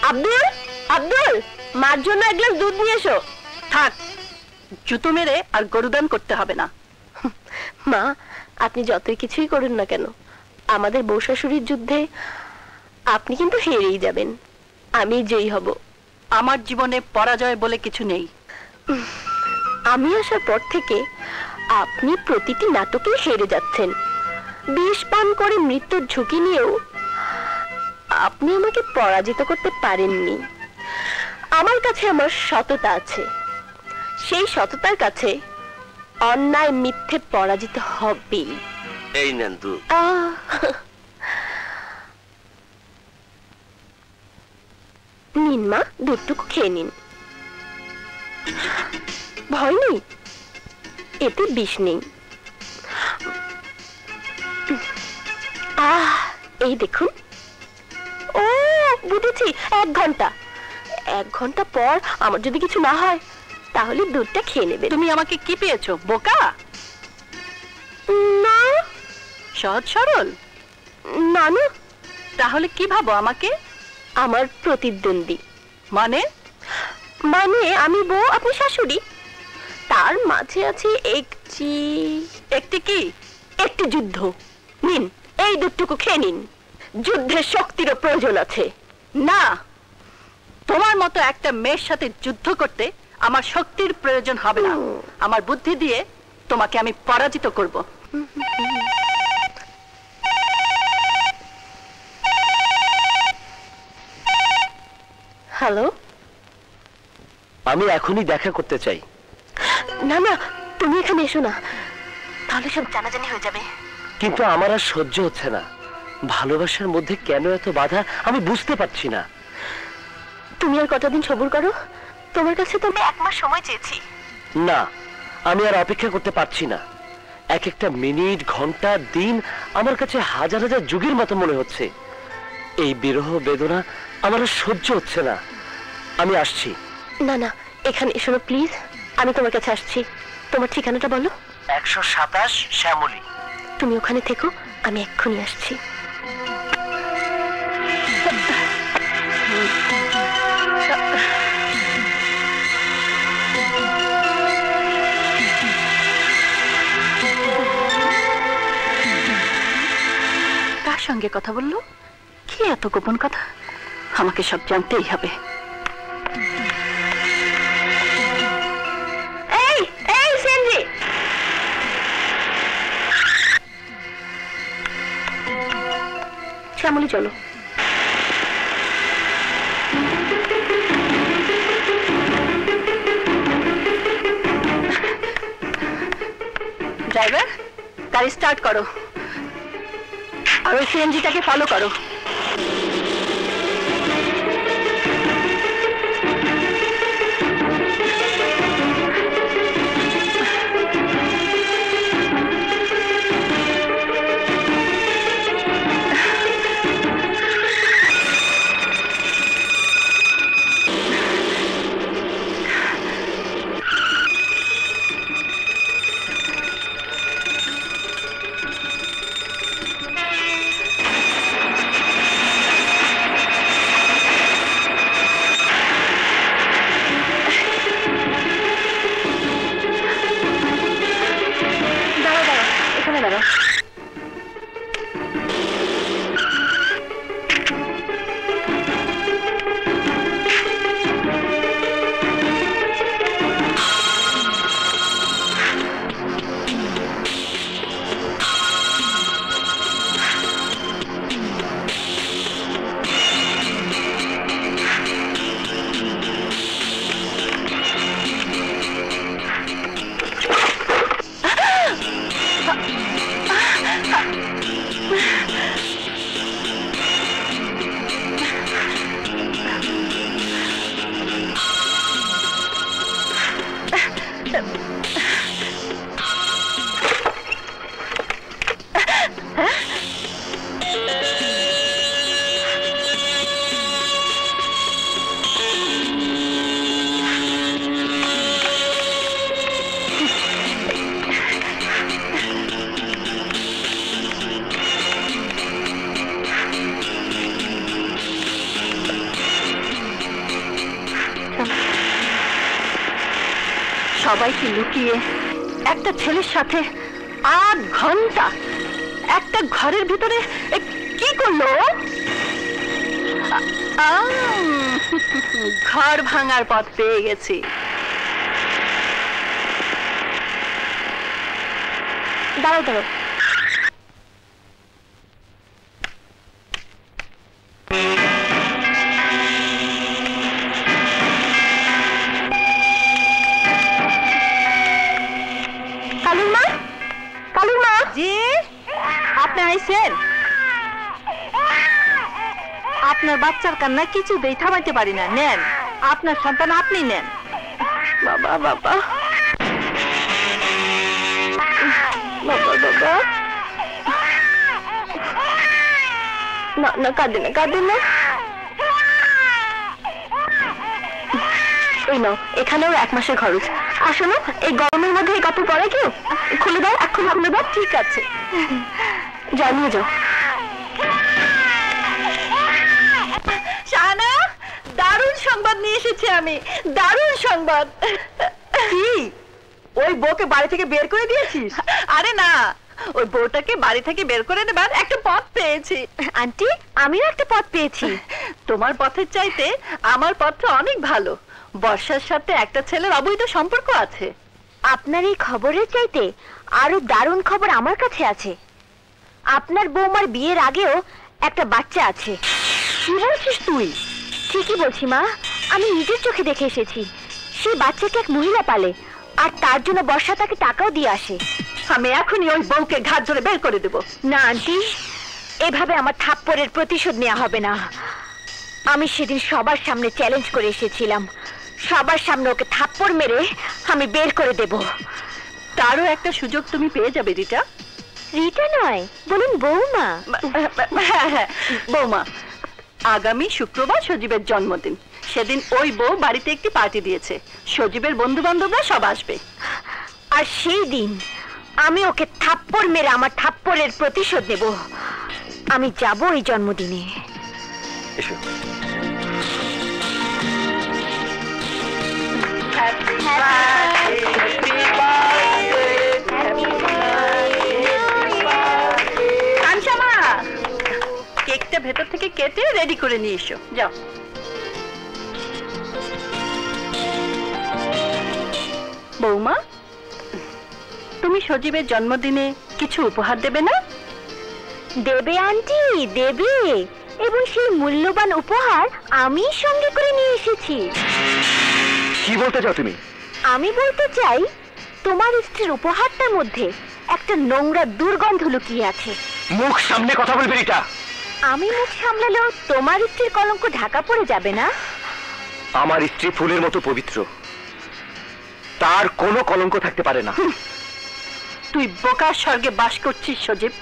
আব্দুল, আব্দুল, মার জন্য এক গ্লাস দুধ নিয়ে এসো। থাক, জুতো মেরে আর গরুদান করতে হবে না। মা, আপনি যতই কিছুই করুন না কেন, আমাদের বউ শাশুড়ির যুদ্ধে আপনি কিন্তু হেরেই যাবেন, আমি জয়ী হব। আমার জীবনে পরাজয় বলে কিছু নেই। আমি আসার পর থেকে আপনি প্রতিটি নাটকে হেরে যাচ্ছেন। বিষ পান করে মৃত্যুর ঝুঁকি নিয়েও আপনি আমাকে পরাজিত করতে পারেননি। আমার কাছে আমার সততা আছে, সেই সততার কাছে অন্যায় মিথ্যে পরাজিত হবেই। এই নেন দুধ। নিন মা, দুধটুকু খেয়ে নিন। ভয় নেই, এতে বিষ নেই। এই দেখুন। ও বুঝেছি, 1 ঘন্টা। 1 ঘন্টা পর আমার যদি কিছু না হয় তাহলে দুধটা খেয়ে নেবে। তুমি আমাকে কি পেয়েছো, বোকা? না, সহজ সরল। না না। তাহলে কি ভাবো আমাকে? আমার প্রতিদ্বন্দ্বী। মানে? মানে আমি বউ, আপনি শাশুড়ি, তার মাঝে আছে একটি কি? একটি যুদ্ধ। নিন, এই দুধটুকু খেয়ে নিন। যুদ্ধের শক্তিরও প্রয়োজন আছে। না, তোমার মতো একটা মেয়ের সাথে যুদ্ধ করতে আমার শক্তির প্রয়োজন হবে না। আমার বুদ্ধি দিয়ে তোমাকে আমি পরাজিত করব। হ্যালো, আমি এখনই দেখা করতে চাই। না না, তুমি এখানে এসো না, তাহলে সব জানাজানি হয়ে যাবে। কিন্তু আমার আর সহ্য হচ্ছে না। ভালোবাসার মধ্যে কেন এত বাধা আমি বুঝতে পারছি না। তুমি আর কটা দিন সবুর করো, তোমার কাছে তো আমি 1 মাস সময় চেয়েছি। না, আমি আর অপেক্ষা করতে পারছি না। এক একটা মিনিট, ঘন্টা, দিন আমার কাছে হাজার হাজার যুগের মতো মনে হচ্ছে। এই বিরহ বেদনা আমার আর সহ্য হচ্ছে না। আমি আসছি। না না, এখানে এসো না প্লিজ, আমি তোমার কাছে আসছি। তোমার ঠিকানাটা বলো। 127 শ্যামলী। তুমি ওখানে থেকো, আমি এক্ষুনি আসছি। কার সঙ্গে কথা বললো? কি এত গোপন কথা? আমাকে সব জানতেই হবে। এই এই সেনজি, শ্যামলী চলো। ড্রাইভার, গাড়ি স্টার্ট করো আর ওই সিএনজিটাকে ফলো করো। সবাইকে লুকিয়ে একটা ছেলের সাথে 8 ঘন্টা একটা ঘরের ভিতরে কি করলো? ঘর ভাঙার পথ পেয়ে গেছি। দাঁড়াও দাঁড়াও, কালুর মা, কালুর মা। জি, আপনি আইছেন? আপনার বাচ্চার কান্না কিছুতেই থামাইতে পারি না। নেন, আপনার সন্তান আপনি নেন। বাবা বাবা বাবা বাবা, না না, কাঁদে না, কাঁদে না। এই নাও, এখানেও 1 মাসের খরচ। আসো না, এই গরমের মধ্যে এই কাপড় পরে কেউ? খুলে দাও, এখন খুলে দাও। ঠিক আছে, যাও নিয়ে যাও। শাহানা, দারুণ সংবাদ নিয়ে এসেছি আমি, দারুণ সংবাদ। কি, ওই বউকে বাড়ি থেকে বের করে দিয়েছিস? আরে না, ওই বউটাকে বাড়ি থেকে বের করে দেবার একটা পথ পেয়েছি। আন্টি, আমিও একটা পথ পেয়েছি। তোমার পথের চাইতে আমার পথটা অনেক ভালো। বর্ষার সাথে একটা ছেলের অবৈধ সম্পর্ক আছে। আপনার এই খবরের চাইতে আরো দারুণ খবর আমার কাছে আছে। আপনার বৌমার বিয়ের আগেও একটা বাচ্চা আছে। কি বলছিস তুই? ঠিকই বলছি মা, আমি নিজের চোখে দেখে এসেছি। সেই বাচ্চাকে এক মহিলা পালে, আর তার জন্য বর্ষা তাকে টাকাও দিয়ে আসে। আমি এখনই ওই বউকে ঘাট ধরে বের করে দেব। না আন্টি, এভাবে আমার থাপ্পড়ের প্রতিশোধ নেওয়া হবে না। আমি সেদিন সবার সামনে চ্যালেঞ্জ করে এসেছিলাম, সবার সামনে ওকে থাপ্পড় মেরে আমি বের করে দেব। তারও একটা সুযোগ তুমি পেয়ে যাবে রিটা। রিটা নয়, বলুন বৌমা। হ্যাঁ হ্যাঁ, বৌমা। আগামী শুক্রবার সজীবের জন্মদিন। সেদিন ওই বউ বাড়িতে একটি পার্টি দিয়েছে। সজীবের বন্ধু বান্ধবরা সব আসবে। আর সেই দিন আমি ওকে থাপ্পড় মেরে আমার থাপ্পড়ের প্রতিশোধ নেব। আমি যাব ওই জন্মদিনে। এসো। কাঞ্চামা, কেকটা ভেতর থেকে কেটে রেডি করে নিয়ে এসো। যাও। বৌমা, তুমি সজীবের জন্মদিনে কিছু উপহার দেবে না? দেবে আন্টি, দেবে। এবং সেই মূল্যবান উপহার আমি সঙ্গে করে নিয়ে এসেছি। কি বলতে চাও তুমি? আমি বলতে চাই, তোমার স্ত্রীর উপহারটার মধ্যে একটা নোংরা দুর্গন্ধ লুকিয়ে আছে। মুখ সামনে কথা বলবি রিটা। আমি মুখ সামলালেও তোমার স্ত্রীর কলঙ্ক ঢাকা পড়ে যাবে না? আমার স্ত্রী ফুলের মতো পবিত্র, তার কোনো কলঙ্ক থাকতে পারে না। তুই বোকার স্বর্গে বাস করছিস সজীব।